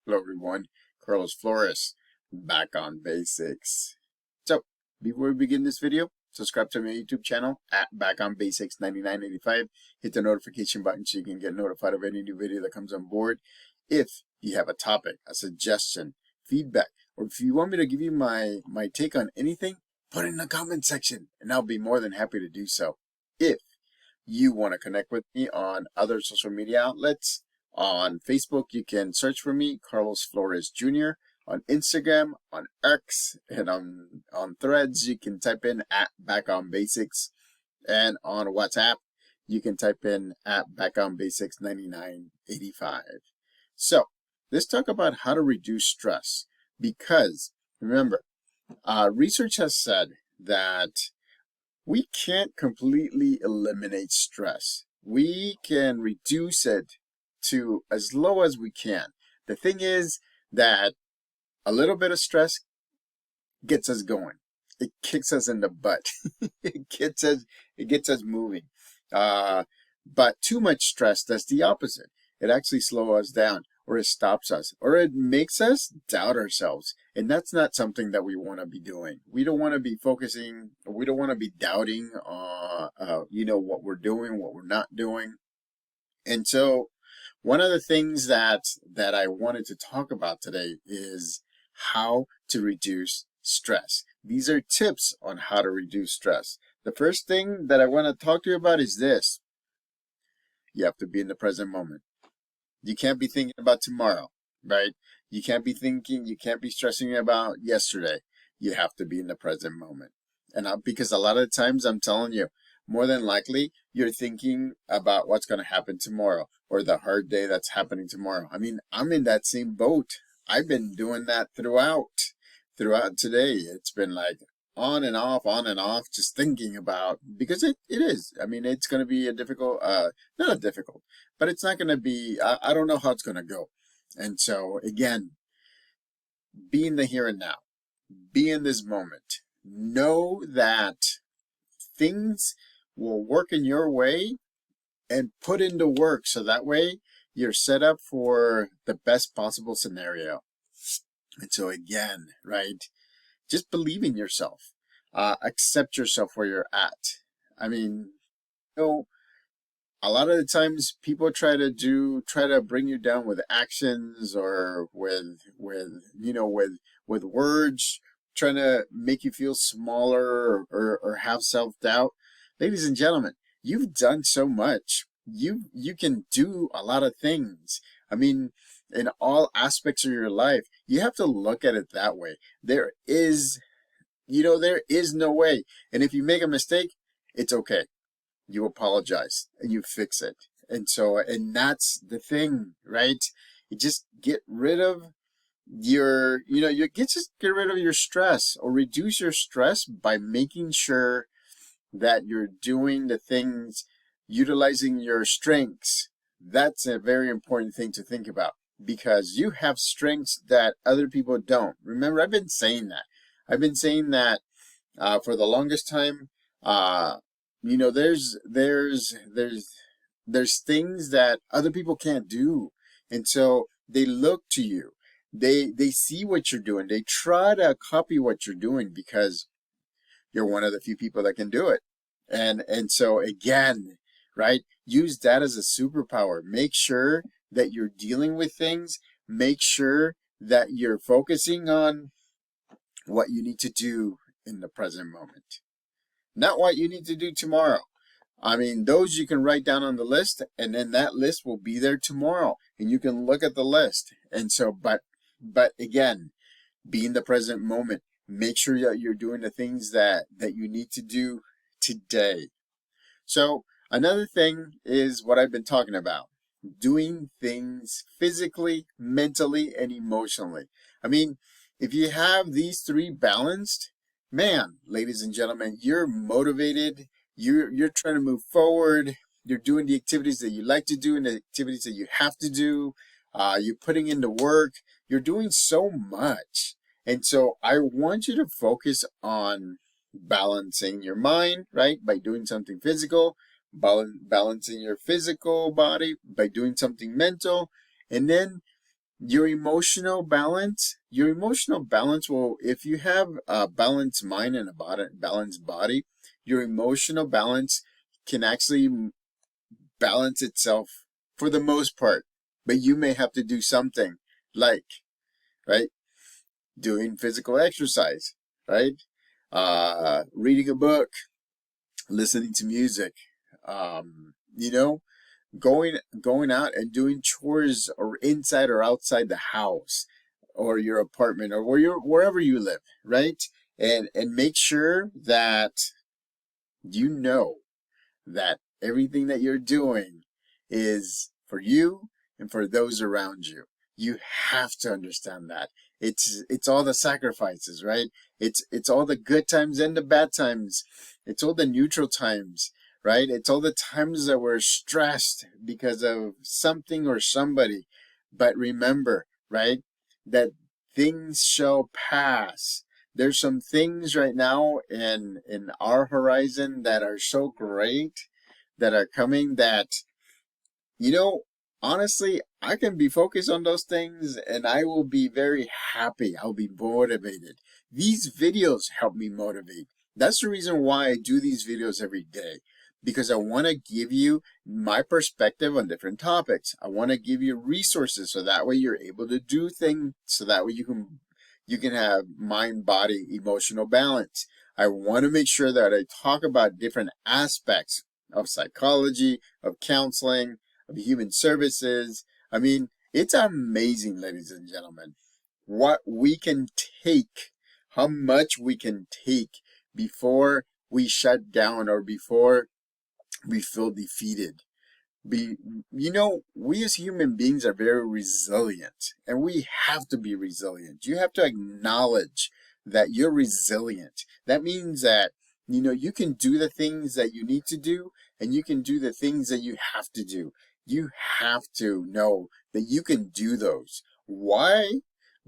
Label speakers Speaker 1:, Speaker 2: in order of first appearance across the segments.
Speaker 1: Hello everyone, Carlos Flores, back on basics. So, before we begin this video, subscribe to my YouTube channel at Back on Basics 9985. Hit the notification button so you can get notified of any new video that comes on board. If you have a topic, a suggestion, feedback, or if you want me to give you my take on anything, put it in the comment section and I'll be more than happy to do so. If you want to connect with me on other social media outlets, on Facebook, you can search for me, Carlos Flores Jr. On Instagram, on X, and on Threads, you can type in at Back on Basics. And on WhatsApp, you can type in at Back on Basics 9985. So, let's talk about how to reduce stress. Because, remember, research has said that we can't completely eliminate stress. We can reduce it to as low as we can. The thing is that a little bit of stress gets us going. It kicks us in the butt. it gets us moving. But too much stress does the opposite. It actually slows us down, or it stops us, or it makes us doubt ourselves. And that's not something that we want to be doing. We don't want to be focusing, we don't want to be doubting what we're doing, what we're not doing. And so one of the things that I wanted to talk about today is how to reduce stress. These are tips on how to reduce stress. The first thing that I want to talk to you about is this. You have to be in the present moment. You can't be thinking about tomorrow, right? You can't be stressing about yesterday. You have to be in the present moment. And because a lot of the times, I'm telling you, more than likely, you're thinking about what's going to happen tomorrow or the hard day that's happening tomorrow. I mean, I'm in that same boat. I've been doing that throughout today. It's been like on and off, just thinking about, because it is. I mean, it's going to be a difficult, not a difficult, but it's not going to be, I don't know how it's going to go. And so, again, be in the here and now. Be in this moment. Know that things will work in your way, and put into work so that way you're set up for the best possible scenario. And so again, right, just believe in yourself. Accept yourself where you're at. I mean, a lot of the times people try to bring you down with actions or with words, trying to make you feel smaller or have self-doubt. Ladies and gentlemen, you've done so much. You can do a lot of things. I mean, in all aspects of your life, you have to look at it that way. There is no way. And if you make a mistake, it's okay. You apologize and you fix it. And that's the thing, right? You just get rid of your stress, or reduce your stress by making sure that you're doing the things, utilizing your strengths. That's a very important thing to think about, because you have strengths that other people don't. Remember, I've been saying that for the longest time. There's things that other people can't do, and so they look to you. They see what you're doing. They try to copy what you're doing because you're one of the few people that can do it. And so again, right, use that as a superpower. Make sure that you're dealing with things. Make sure that you're focusing on what you need to do in the present moment, not what you need to do tomorrow. I mean, those you can write down on the list, and then that list will be there tomorrow, and you can look at the list. And so, but again, be in the present moment. Make sure that you're doing the things that you need to do today. So another thing is what I've been talking about: doing things physically, mentally, and emotionally. I mean, if you have these three balanced, man, ladies and gentlemen, you're motivated. You're trying to move forward. You're doing the activities that you like to do and the activities that you have to do. You're putting in the work. You're doing so much. And so I want you to focus on balancing your mind, right, by doing something physical, balancing your physical body by doing something mental, and then your emotional balance will, if you have a balanced mind and a balanced body, your emotional balance can actually balance itself for the most part. But you may have to do something like, right, doing physical exercise, right, reading a book, listening to music, you know, going out and doing chores, or inside or outside the house or your apartment, or wherever you live, right? And make sure that you know that everything that you're doing is for you and for those around you. You have to understand that. It's all the sacrifices, right? It's all the good times and the bad times. It's all the neutral times, right? It's all the times that we're stressed because of something or somebody. But remember, right, that things shall pass. There's some things right now in our horizon that are so great, that are coming, that, you know, honestly, I can be focused on those things and I will be very happy. I'll be motivated. These videos help me motivate. That's the reason why I do these videos every day, because I want to give you my perspective on different topics. I want to give you resources so that way you're able to do things, so that way you can have mind, body, emotional balance. I want to make sure that I talk about different aspects of psychology, of counseling, of human services. I mean, it's amazing, ladies and gentlemen, what we can take, how much we can take before we shut down or before we feel defeated. We as human beings are very resilient, and we have to be resilient. You have to acknowledge that you're resilient. That means that, you can do the things that you need to do, and you can do the things that you have to do. You have to know that you can do those. Why?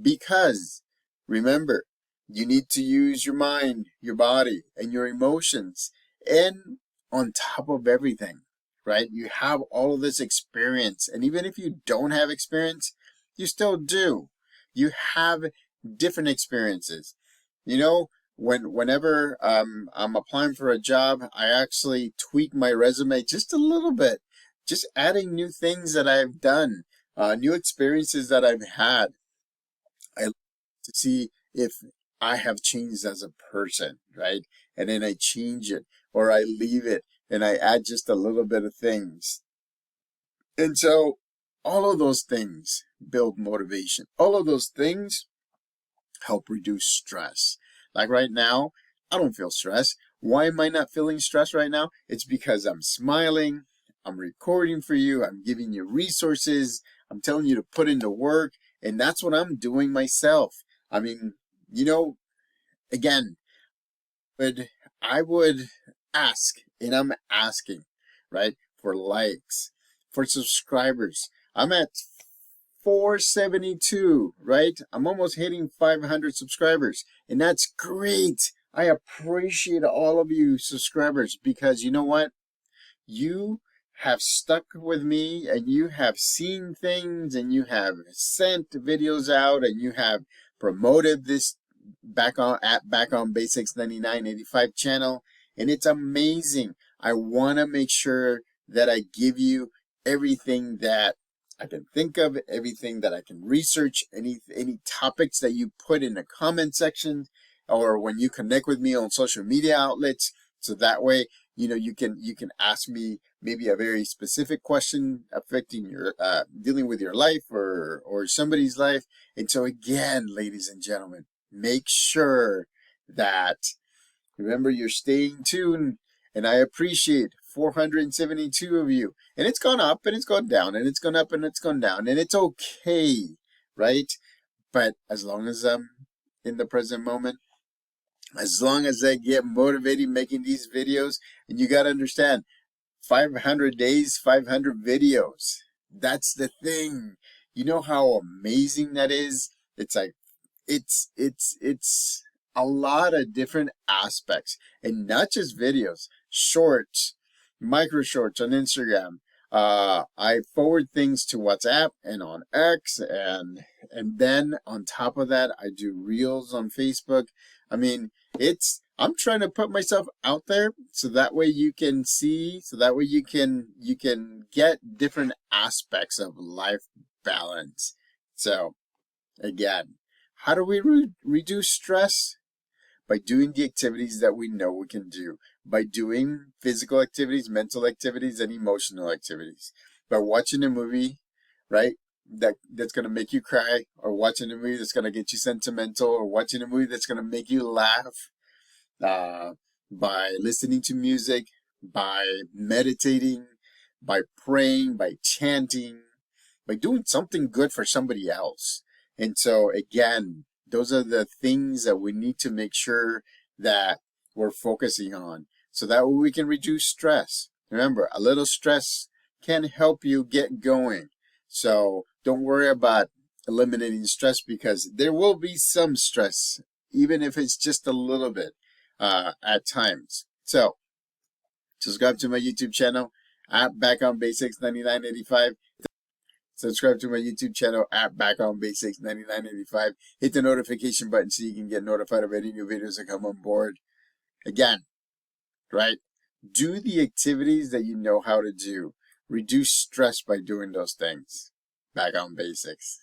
Speaker 1: Because, remember, you need to use your mind, your body, and your emotions. And on top of everything, right, you have all of this experience. And even if you don't have experience, you still do. You have different experiences. Whenever I'm applying for a job, I actually tweak my resume just a little bit, just adding new things that I've done, new experiences that I've had. I like to see if I have changed as a person, right? And then I change it, or I leave it and I add just a little bit of things. And so all of those things build motivation. All of those things help reduce stress. Like right now, I don't feel stress. Why am I not feeling stress right now? It's because I'm smiling, I'm recording for you, I'm giving you resources, I'm telling you to put in the work, and that's what I'm doing myself. I mean, again, but I would ask, and I'm asking, right, for likes, for subscribers. I'm at 472, right? I'm almost hitting 500 subscribers, and that's great. I appreciate all of you subscribers, because you know what? You have stuck with me, and you have seen things, and you have sent videos out, and you have promoted this Back on Basics 9985 channel, and it's amazing. I want to make sure that I give you everything that I can think of, everything that I can research, any topics that you put in the comment section, or when you connect with me on social media outlets, so that way you can ask me maybe a very specific question affecting your dealing with your life or somebody's life. And so again, ladies and gentlemen, make sure that, remember, you're staying tuned, and I appreciate 472 of you. And it's gone up and it's gone down, and it's gone up and it's gone down, and it's okay, right? But as long as I'm in the present moment, as long as I get motivated making these videos, and you got to understand, 500 days, 500 videos. That's the thing. You know how amazing that is? It's like, it's a lot of different aspects, and not just videos, shorts, micro shorts on Instagram, I forward things to WhatsApp and on X, and then on top of that, I do reels on Facebook. I mean, I'm trying to put myself out there so that way you can see, so that way you can get different aspects of life balance. So again, how do we reduce stress? By doing the activities that we know we can do, by doing physical activities, mental activities, and emotional activities, by watching a movie, right? That's gonna make you cry, or watching a movie that's gonna get you sentimental, or watching a movie that's gonna make you laugh, uh, by listening to music, by meditating, by praying, by chanting, by doing something good for somebody else. And so again, those are the things that we need to make sure that we're focusing on so that way we can reduce stress. Remember, a little stress can help you get going. So don't worry about eliminating stress, because there will be some stress, even if it's just a little bit at times. So subscribe to my YouTube channel at Back on Basics 9985. Subscribe to my YouTube channel at Back on Basics 9985. Hit the notification button so you can get notified of any new videos that come on board. Again, right? Do the activities that you know how to do. Reduce stress by doing those things. Back on Basics.